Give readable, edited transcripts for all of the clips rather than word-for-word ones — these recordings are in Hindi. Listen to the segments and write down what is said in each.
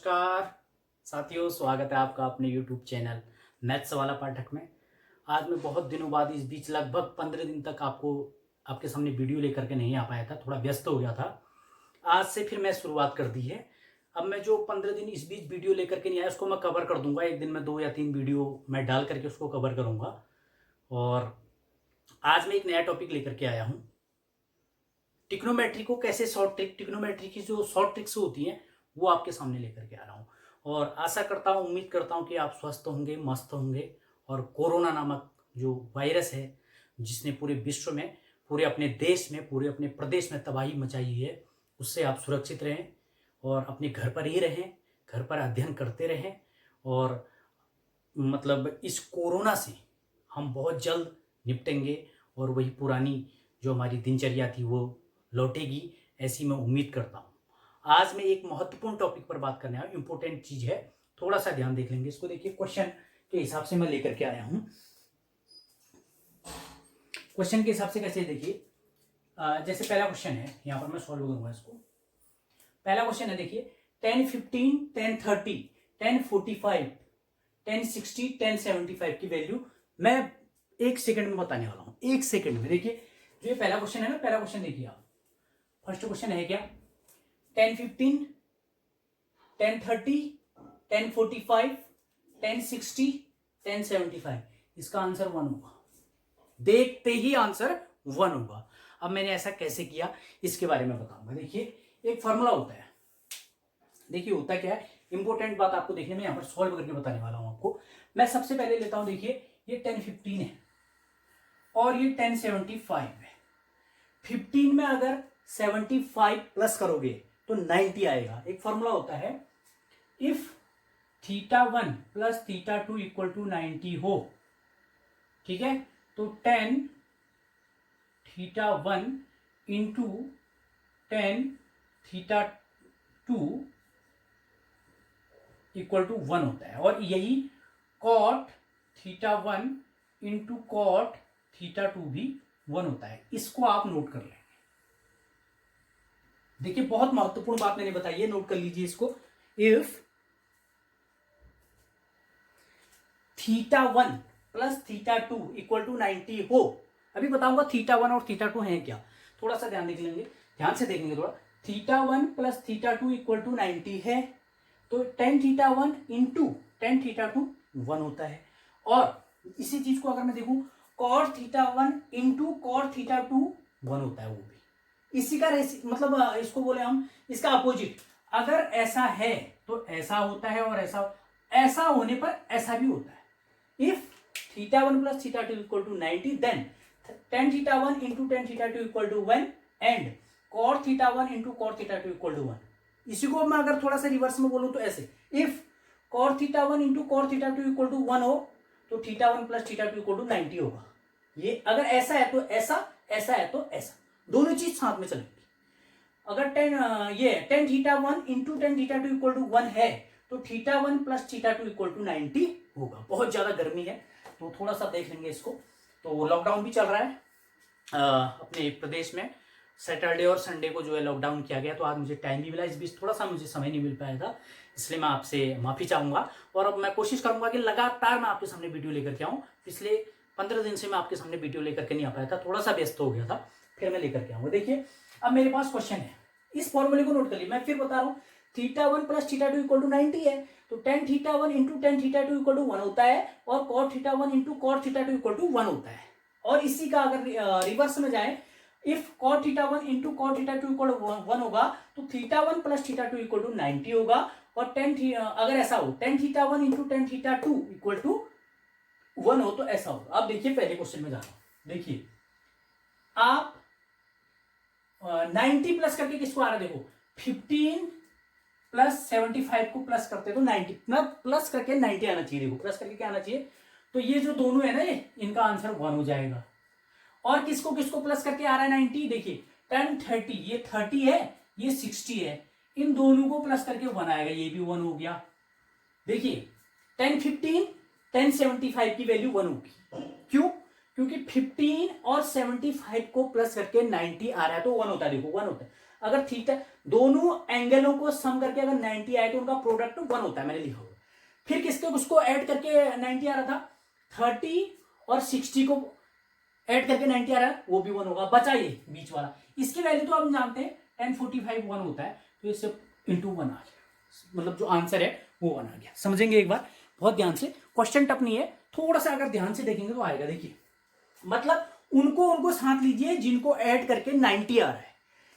नमस्कार साथियों, स्वागत है आपका अपने YouTube चैनल मैथ्स वाला पाठक में। आज मैं बहुत दिनों बाद इस बीच लगभग 15 दिन तक आपके सामने वीडियो लेकर के नहीं आ पाया था, थोड़ा व्यस्त हो गया था। आज से फिर मैं शुरुआत कर दी है। अब मैं जो 15 दिन इस बीच वीडियो लेकर के नहीं आया उसको मैं कवर कर दूंगा। एक दिन में 2 या 3 वीडियो मैं डाल करके उसको कवर करूंगा। और आज मैं एक नया टॉपिक लेकर के आया हूँ, टिक्नोमेट्री को कैसे टिक्नोमेट्री की जो शॉर्ट ट्रिक्स होती हैं वो आपके सामने लेकर के आ रहा हूँ। और आशा करता हूँ, उम्मीद करता हूँ कि आप स्वस्थ होंगे, मस्त होंगे और कोरोना नामक जो वायरस है जिसने पूरे विश्व में, पूरे अपने देश में, पूरे अपने प्रदेश में तबाही मचाई है, उससे आप सुरक्षित रहें और अपने घर पर ही रहें, घर पर अध्ययन करते रहें। और मतलब इस कोरोना से हम बहुत जल्द निपटेंगे और वही पुरानी जो हमारी दिनचर्या थी वो लौटेगी, ऐसी मैं उम्मीद करता हूँ। आज मैं एक महत्वपूर्ण टॉपिक पर बात करने आया हूँ, इंपॉर्टेंट चीज है, थोड़ा सा ध्यान देख लेंगे इसको। देखिए क्वेश्चन के हिसाब से मैं लेकर के आया हूँ। क्वेश्चन के हिसाब से कैसे, देखिए जैसे पहला क्वेश्चन है, यहाँ पर मैं सॉल्व करूंगा इसको। पहला क्वेश्चन है, देखिए 1015, 1030, 1045, 1060, 1075 की वैल्यू मैं 1 सेकंड में बताने वाला हूँ। 1 सेकंड में। देखिए जो ये पहला क्वेश्चन है ना, पहला क्वेश्चन देखिए आप। फर्स्ट क्वेश्चन है क्या, 1015, 1030, 1045, 1060, 1075। इसका आंसर 1 होगा। देखते ही आंसर 1 होगा। अब मैंने ऐसा कैसे किया इसके बारे में बताऊंगा। देखिए एक फॉर्मूला होता है, देखिए होता क्या है, इंपॉर्टेंट बात आपको देखने में यहां पर सॉल्व करके बताने वाला हूं आपको। मैं सबसे पहले लेता हूं, देखिए ये 1015 है और ये 1075 है। 15 में अगर 75 प्लस करोगे तो 90 आएगा। एक फॉर्मूला होता है, इफ θ1 प्लस θ2 इक्वल टू 90 हो, ठीक है, तो 10 θ1 इंटू 10 θ2 इक्वल टू 1 होता है। और यही cot θ1 इंटू cot θ2 भी 1 होता है। इसको आप नोट कर लेंगे। देखिए बहुत महत्वपूर्ण बात मैंने बताई है, नोट कर लीजिए इसको। इफ θ1 प्लस θ2 इक्वल टू 90 हो, अभी बताऊंगा θ1 और θ2 है क्या, थोड़ा सा ध्यान देख लेंगे, ध्यान से देखेंगे थोड़ा। θ1 प्लस θ2 इक्वल टू 90 है, तो tan θ1 इंटू tan θ2 1 होता है। और इसी चीज को अगर मैं देखूं, cot θ1 इंटू cot θ2 1 होता है, वो भी इसी का मतलब इसको बोले हम इसका अपोजिट। अगर ऐसा है तो ऐसा होता है और ऐसा होने पर ऐसा भी होता है। If θ1 plus θ2 equal to 90, then tan θ1 into tan θ2 equal to 1 and cot θ1 into cot θ2 equal to 1। इसी को मैं अगर थोड़ा सा रिवर्स में बोलूं तो ऐसे, if cot θ1 into cot θ2 equal to 1 हो तो θ1 प्लस θ2 इक्वल टू 90 होगा। ये अगर ऐसा है तो ऐसा, ऐसा है तो ऐसा, दोनों चीज साथ में चलेंगी। अगर tan θ1 into tan θ2 equal to 1 है तो θ1 प्लस θ2 इक्वल टू 90 होगा। बहुत ज्यादा गर्मी है तो थोड़ा सा देख लेंगे इसको। तो लॉकडाउन भी चल रहा है अपने प्रदेश में। सैटरडे और संडे को जो है लॉकडाउन किया गया, तो आज मुझे टाइम भी मिला, इस बीच थोड़ा सा मुझे समय नहीं मिल पाया था, इसलिए मैं आपसे माफी चाहूंगा। और अब मैं कोशिश करूंगा कि लगातार मैं आपके सामने वीडियो लेकर के आऊँ। पिछले 15 दिन से मैं आपके सामने वीडियो लेकर के नहीं आ पाया था, थोड़ा सा व्यस्त हो गया था, फिर मैं लेकर के आऊंगा। देखिए अब मेरे पास क्वेश्चन है, इस फॉर्मूले को नोट कर लीजिए। मैं फिर बता रहा हूँ, θ1 प्लस θ2 इक्वल टू 90 है, तो tan θ1 into tan θ2 equal to 1 होता है और cot θ1 into cot θ2 equal to 1 होता है। और इसी का अगर रिवर्स में जाए, if cot θ1 into cot θ2 equal to 1 होगा तो θ1 प्लस θ2 इक्वल टू 90 होगा। और अगर ऐसा हो, tan θ1 into tan θ2 equal to 1 हो तो ऐसा होगा। अब देखिए पहले क्वेश्चन में जा रहा हूं। देखिए आप 90 प्लस करके किसको आ रहा है, देखो 15 प्लस 75 को प्लस करते तो 90 प्लस करके 90 आना चाहिए। देखो प्लस करके क्या आना चाहिए, तो ये जो दोनों है ना, ये इनका आंसर 1 हो जाएगा। और किसको किसको प्लस करके आ रहा है 90, देखिए tan 30, ये 30 है, ये 60 है, इन दोनों को प्लस करके 1 आएगा, ये भी 1 हो गया। देखिए tan 15, tan 75 की वैल्यू 1 होगी। क्यों, क्योंकि 15 और 75 को प्लस करके 90 आ रहा है तो 1 होता है। देखो 1 होता है। अगर थीटा दोनों एंगलों को सम करके अगर 90 आए तो उनका प्रोडक्ट 1 होता है, मैंने लिखा होगा। फिर किसके उसको ऐड करके 90 आ रहा था, 30 और 60 को ऐड करके 90 आ रहा है, वो भी 1 होगा। बचा ये बीच वाला, इसकी वैल्यू तो हम जानते हैं 1045 1 होता है, तो इससे इंटू 1 आ गया, मतलब जो आंसर है वो 1 आ गया। समझेंगे एक बार बहुत ध्यान से, क्वेश्चन टफ नहीं है, थोड़ा सा अगर ध्यान से देखेंगे तो आएगा। देखिए मतलब उनको साथ लीजिए जिनको ऐड करके 90 आ रहा है।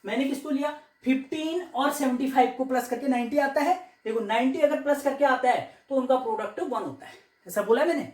मैंने किसको लिया, 15 और 75 को प्लस करके 90 आता है। देखो 90 अगर प्लस करके आता है तो उनका प्रोडक्ट 1 होता है, ऐसा बोला है मैंने।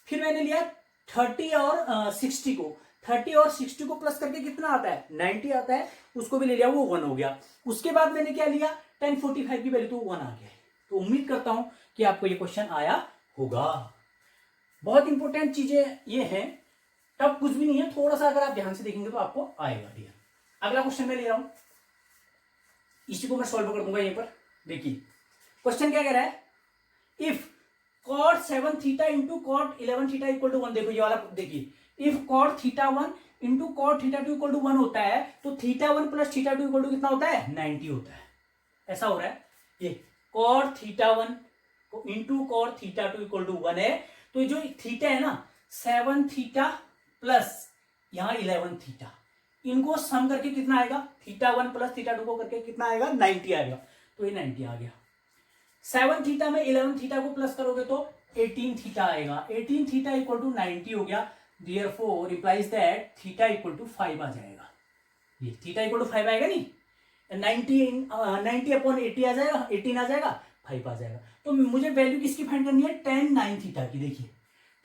फिर मैंने लिया 30 और 60 को, 30 और 60 को प्लस करके कितना आता है, 90 आता है, उसको भी ले लिया, वो 1 हो गया। उसके बाद मैंने क्या लिया, 1045 की वैल्यू, तो 1 आ गया। तो उम्मीद करता हूं कि आपको ये क्वेश्चन आया होगा। बहुत इंपॉर्टेंट चीजें ये हैं, तब कुछ भी नहीं है, थोड़ा सा अगर आप ध्यान से देखेंगे तो आपको आएगा भैया। अगला क्वेश्चन मैं ले रहा हूं, इसी को मैं सॉल्व कर दूंगा यहीं पर। देखिए क्वेश्चन क्या कह रहा है, if cot 7 theta into cot 11 theta equal to 1। देखो ये वाला देखिए, if cot theta 1 into cot theta 2 equal to 1 होता है तो theta 1 plus theta 2 equal to कितना होता है, 90 होता है। ऐसा हो रहा है, ये cot theta 1 into cot theta 2 equal to 1 है, तो जो थीटा है ना 7 थीटा प्लस यहां 11 थीटा, इनको सम करके कितना आएगा, थीटा 1 प्लस थीटा 2 को करके कितना आएगा, 90 आएगा। तो ये 90 आ गया। 7 थीटा में 11 थीटा को प्लस करोगे तो 18 थीटा आएगा। 18 थीटा इक्वल टू 90 हो गया, therefore implies that theta equal to 5 आ जाएगा। ये थीटा इक्वल टू 5 आएगा नहीं, 90 अपॉन 80 आ जाएगा, 18 आ जाएगा, 5 आ जाएगा। तो मुझे वैल्यू किसकी फाइंड करनी है, tan 9 थीटा की। देखिए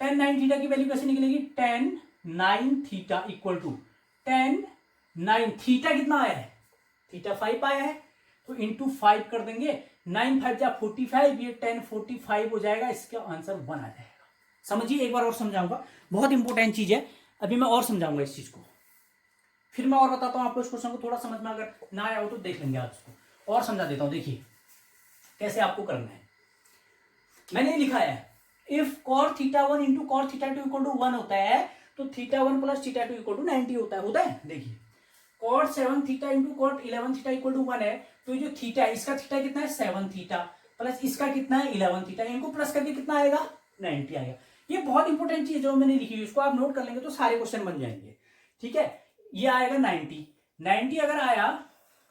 tan 9 थीटा की वैल्यू कैसे निकलेगी, tan 9 theta equal to tan 9 theta कितना आया है, थीटा 5 आया है, तो इंटू 5 कर देंगे, 9 5 जा 45, ये 10 45 हो जाएगा, इसका आंसर 1 आ जाएगा। समझिए एक बार और समझाऊंगा, बहुत इंपॉर्टेंट चीज है, अभी मैं और समझाऊंगा इस चीज को, फिर मैं और बताता हूं आपको इस क्वेश्चन को। थोड़ा समझ में अगर ना आया हो तो देख लेंगे आज इसको, और समझा देता हूं। देखिए कैसे आपको करना है, मैंने लिखा है if cot theta 1 into cot theta 2 equal to 1 होता है तो theta 1 plus theta 2 equal to 90 होता है। देखिए cot 7 theta into cot 11 theta equal to 1 है, तो जो थीटा है इसका थीटा कितना है, 7 थीटा प्लस इसका कितना है, 11 थीटा, इनको प्लस करके कितना आएगा, 90 आएगा। ये बहुत इंपॉर्टेंट चीज जो मैंने लिखी है, इसको आप नोट कर लेंगे तो सारे क्वेश्चन बन जाएंगे। ठीक है, ये आएगा 90 अगर आया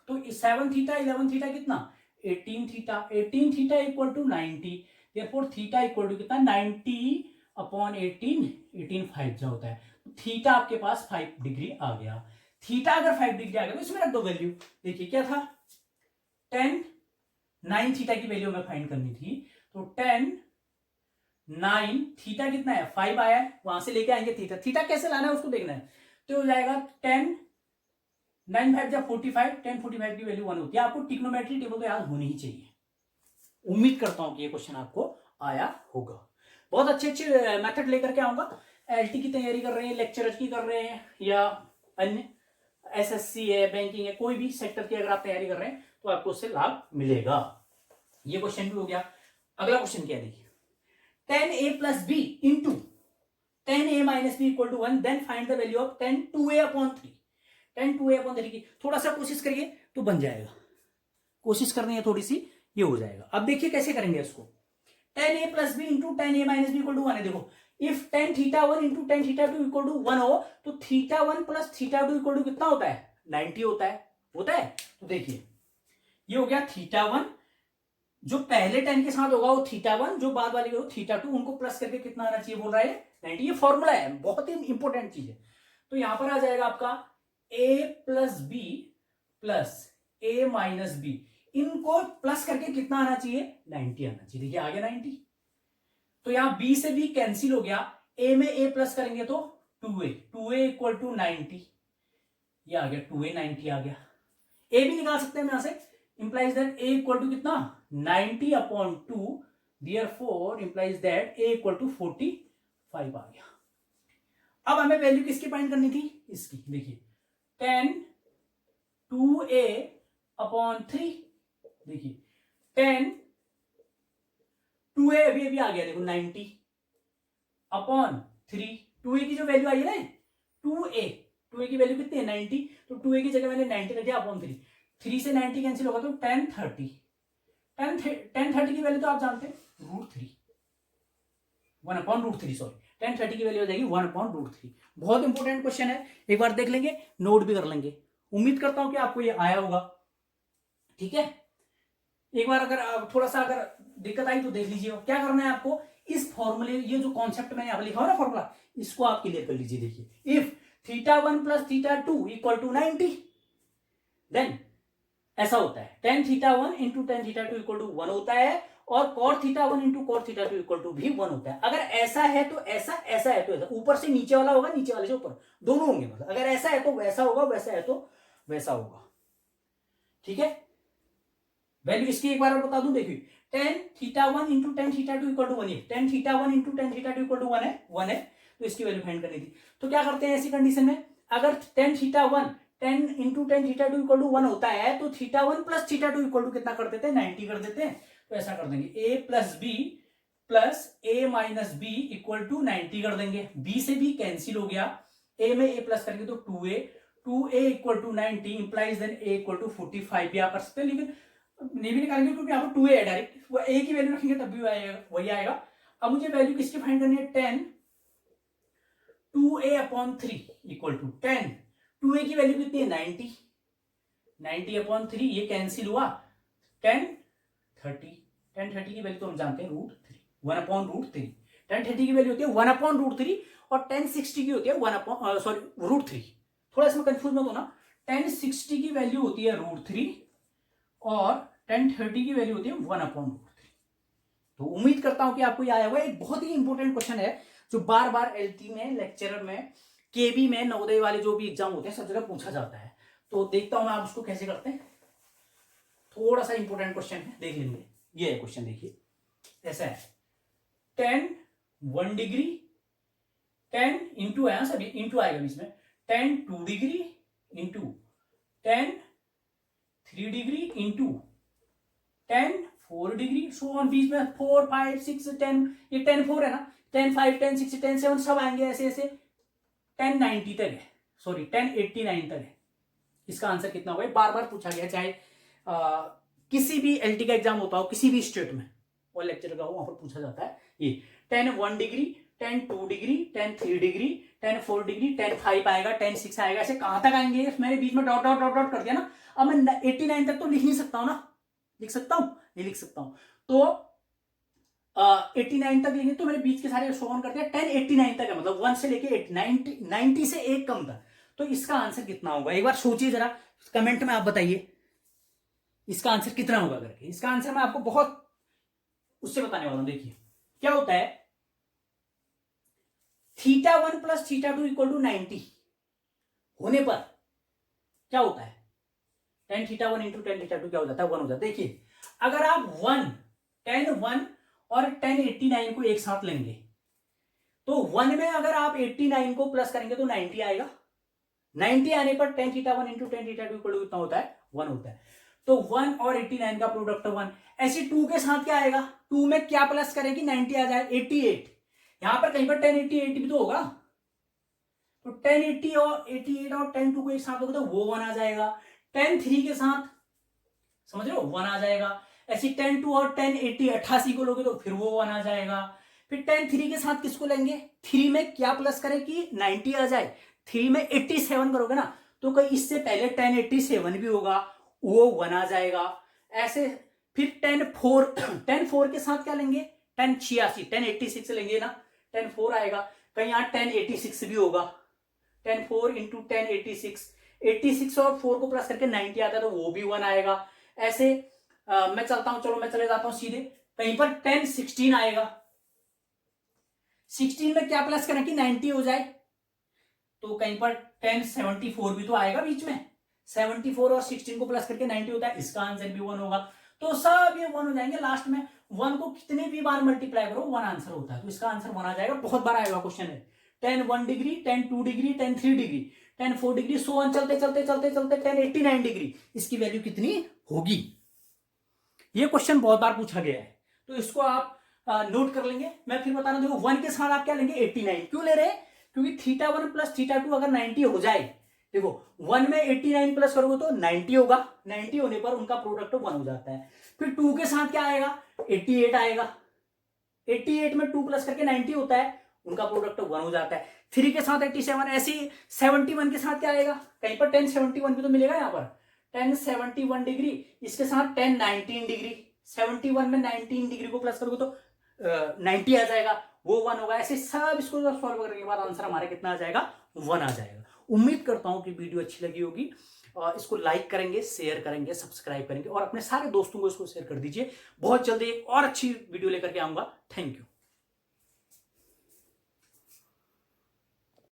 तो 7 थीटा 11 थीटा कितना, 18 theta, 18 theta equal to 90, therefore theta equal to कितना, 90 अपॉन 18 5 जो होता है, तो थीटा आपके पास 5 डिग्री आ गया। थीटा अगर 5 डिग्री आ गया तो इसमें रख दो वैल्यू। देखिए क्या था, 10 9 थीटा की वैल्यू हमें फाइंड करनी थी, तो 10 9 थीटा कितना है, 5 आया है, वहां से लेके आएंगे थीटा। थीटा कैसे लाना है उसको देखना है, तो हो जाएगा 10 9 5 जा 45, 10 45 की वैल्यू 1 होती है। आपको ट्रिग्नोमेट्री टेबल तो याद होनी ही चाहिए। उम्मीद करता हूं कि ये क्वेश्चन आपको आया होगा। बहुत अच्छे अच्छे मेथड लेकर के आऊंगा। एलटी की तैयारी कर रहे हैं, लेक्चरर की कर रहे हैं, या अन्य एसएससी है, बैंकिंग है, कोई भी सेक्टर की अगर आप तैयारी कर रहे हैं तो आपको उससे लाभ मिलेगा। ये क्वेश्चन भी हो गया। अगला क्वेश्चन क्या है, देखिए 10a plus B into 10a minus B equal to 1, then find the value of 10 2a upon 3। 10 2a upon 3 की थोड़ा सा कोशिश करिए तो बन जाएगा, कोशिश करनी है थोड़ी सी, ये हो जाएगा। अब देखिए कैसे करेंगे इसको, 10a plus B into 10a minus B equal to 1 है। देखो if tan theta 1 into tan theta 2 equal to 1 हो तो theta 1 plus theta 2 equal to कितना होता है, 90 होता है। तो देखिए ये हो गया थीटा 1, जो पहले 10 के साथ होगा वो थीटा 1, जो बाद वाली हो थीटा 2, उनको प्लस करके कितना आना चाहिए बोल रहा है 90। ये फॉर्मूला है, बहुत ही इंपॉर्टेंट चीज है। तो यहां पर आ जाएगा आपका a plus B plus A minus B, इनको प्लस करके कितना आना चाहिए, 90 आना चाहिए। देखिए आ गया 90, तो यहां b से b कैंसिल हो गया, a में a प्लस करेंगे तो 2a इक्वल टू 90, ये आ गया 2a 90 आ गया। a भी निकाल सकते हैं यहां से, implies that a equal to कितना 90 upon 2, therefore implies that a equal to 45 आ गया। अब हमें वैल्यू किसकी फाइंड करनी थी, इसकी। देखिए 10 2a अपॉन 3, देखिए 10 2a अभी आ गया, देखो 90 अपॉन 3, 2a की जो वैल्यू आई है ना 2a की वैल्यू कितनी है 90, तो 2a की जगह मैंने 90 रख दिया अपॉन 3। 3 से 90 कैंसिल होगा तो 1030। 1030 की वैल्यू तो आप जानते हैं √3, 1/√3 सॉरी 1030 की वैल्यू हो जाएगी 1/√3। बहुत इंपॉर्टेंट क्वेश्चन है, एक बार देख लेंगे, नोट भी कर लेंगे। उम्मीद करता हूं कि आपको ये आया होगा। ठीक है, एक बार अगर थोड़ा सा अगर दिक्कत आई तो देख लीजिए। क्या करना है आपको, इस फॉर्मूले, ये जो कॉन्सेप्ट मैंने यहां लिखा हो ना फॉर्मूला, इसको आप क्लियर कर लीजिए। देखिए इफ θ1 + θ2 = 90, देन ऐसा होता है tan θ1 × tan θ2 = 1 होता है, और cot θ1 × cot θ2 = भी 1 होता है। अगर ऐसा है तो ऐसा, ऐसा है तो ऐसा, ऊपर से नीचे वाला होगा, नीचे वाले से ऊपर, दोनों होंगे। मतलब अगर ऐसा है तो वैसा होगा, वैसा है तो वैसा होगा। ठीक है, वैल्यू इसकी एक बार और बता दूं। देखिए tan θ1 × tan θ2 = 1 है, tan θ1 × tan θ2 = 1 है, तो इसकी वैल्यू फाइंड करनी थी। तो क्या करते हैं ऐसी कंडीशन में, अगर tan θ1 10 × tan θ2 = 1 होता है तो θ1 + θ2 = कितना कर देते हैं, 90 कर देते हैं। तो ऐसा कर देंगे a + b + a - b = 90 कर देंगे। b से b कैंसिल हो गया, a में a प्लस करेंगे तो 2a = 90 इंप्लाइज देन a = 45 भी आप कर सकते हैं, लेकिन नहीं भी निकालेंगे क्योंकि यहाँ पर 2a है डायरेक्ट, वो a की वैल्यू रखेंगे तब भी वही आएगा। अब मुझे वैल्यू किसकी फाइंड करनी है, 10 2a/3 = 10, 2a की वैल्यू कितनी है 90, 90/3, ये कैंसिल हुआ 1030, 1030 की वैल्यू तो हम जानते हैं √3, 1/√3। 1030 की वैल्यू होती है 1/√3 और 1060 की होती है √3। थोड़ा इसमें कंफ्यूज मत होना, 1060 की वैल्यू होती है √3 और 1030 की वैल्यू होती है 1/√3। तो उम्मीद करता हूं कि आपको ये आया होगा। एक बहुत ही इंपॉर्टेंट क्वेश्चन है जो बार बार एलटी में, लेक्चरर में, केबी में, नवोदय वाले जो भी एग्जाम होते हैं सब जगह पूछा जाता है। तो देखता हूं मैं आप उसको कैसे करते हैं। थोड़ा सा इंपॉर्टेंट क्वेश्चन है, देख लेंगे। ये है क्वेश्चन, देखिए ऐसा है, tan 1 डिग्री, tan इंटू है सभी, इंटू आएगा बीच में, tan 2 degree into tan 3 degree into tan 4 degree, so on, बीच में 4 5 6 10, ये tan 4 है ना, tan 5 10 6 10 7 सब आएंगे ऐसे ऐसे, tan 90 तक है, सॉरी tan 89 तक है। इसका आंसर कितना होगा, बार बार पूछा गया, चाहे किसी भी एलटी का एग्जाम होता हो, किसी भी स्टेट में और लेक्चर का हो, वहां पर पूछा जाता है। ये tan 1 degree, tan 2 degree, tan 3 degree, tan 4 degree, tan 5 आएगा, tan 6 आएगा, ऐसे कहां तक आएंगे। मैंने बीच में डॉट डॉट डॉट डॉट कर दिया ना, अब मैं 89 तक तो लिख नहीं सकता हूं ना, लिख सकता हूं, नहीं लिख सकता हूं। तो 89 तक लिखेंगे तो मैंने बीच के सारे शो ऑन कर दिया, 1089 तक है, मतलब 1 से लेके 90 से एक कम तक। तो इसका आंसर कितना होगा, एक बार सोचिए जरा, कमेंट में आप बताइए इसका आंसर कितना होगा करके। इसका आंसर मैं आपको बहुत उससे बताने वाला हूं। देखिए क्या होता है, θ1 + θ2 = 90 होने पर क्या होता है, tan θ1 × tan θ2 क्या हो जाता है, 1 हो जाता है। देखिए अगर आप tan 1 और tan 89 को एक साथ लेंगे तो 1 में अगर आप 89 को प्लस करेंगे तो 90 आएगा, 90 आने पर tan θ1 × tan θ2 कितना होता है, 1 होता है। तो 1 और 89 का प्रोडक्ट 1, ऐसे 2 के साथ क्या आएगा, 2 में क्या प्लस करेगी, 90 आ जाए, 88, यहां पर कहीं पर 1088 भी तो होगा, तो 1080 और 88 और 10 2 को एक साथ होगा तो वो 1 आ जाएगा, 10 3 के साथ समझ रहे हो 1 आ जाएगा, ऐसे 10 2 और 1080 88 को लोगे तो फिर वो 1 आ जाएगा। फिर 10 3 के साथ किसको लेंगे, 3 में क्या प्लस करें कि 90 आ जाए, 3 में 87 करोगे ना तो कहीं इससे पहले 1087 भी होगा, वो 1 आ जाएगा। ऐसे फिर 10 4 के साथ क्या लेंगे, 1086 लेंगे ना, 10 4 आएगा, कहीं यहाँ 1086 भी होगा, 10 4 × 1086, 86 और 4 को प्लस करके 90 आता है तो वो भी 1 आएगा। ऐसे मैं चलता हूं, चलो मैं चले जाता हूं सीधे, कहीं पर 1016 आएगा, 16 में क्या प्लस करें कि 90 हो जाए, तो कहीं पर 1074 भी तो आएगा बीच में, 74 और 16 को प्लस करके 90 होता है, इसका आंसर भी 1 होगा। तो सब ये 1 हो जाएंगे, लास्ट में 1 को कितने भी बार मल्टीप्लाई करो 1 आंसर होता है, तो इसका आंसर 1 आ जाएगा। बहुत बार आएगा क्वेश्चन है, tan 1 degree, tan 2 degree, tan 3 degree, tan 4 degree, so on, चलते चलते चलते चलते 1089 डिग्री, इसकी वैल्यू कितनी होगी। ये क्वेश्चन बहुत बार पूछा गया है, तो इसको आप नोट कर लेंगे। मैं फिर बता रहा हूं, देखो 1 के साथ आप क्या लेंगे 89, क्यों ले रहे हैं, क्योंकि θ1 + θ2 अगर 90 हो जाए, देखो 1 में 89 प्लस करोगे तो 90 होगा, 90 होने पर उनका प्रोडक्ट 1 हो जाता है। फिर 2 के साथ क्या आएगा, 88 आएगा, 88 में 2 प्लस करके 90 होता है, उनका प्रोडक्ट 1 हो जाता है। 3 के साथ 87, ऐसे ही 71 के साथ क्या आएगा, कहीं पर 1071 भी तो मिलेगा यहाँ पर, 1071 डिग्री, इसके साथ 1019 डिग्री, 71 में 19 डिग्री को प्लस करोगे तो 90 आ जाएगा, वो 1 होगा। ऐसे सब इसको सॉल्व करने के बाद आंसर हमारा कितना आ जाएगा, 1 आ जाएगा। उम्मीद करता हूं कि वीडियो अच्छी लगी होगी, इसको लाइक करेंगे, शेयर करेंगे, सब्सक्राइब करेंगे और अपने सारे दोस्तों को इसको शेयर कर दीजिए। बहुत जल्दी एक और अच्छी वीडियो लेकर के आऊंगा। Thank you.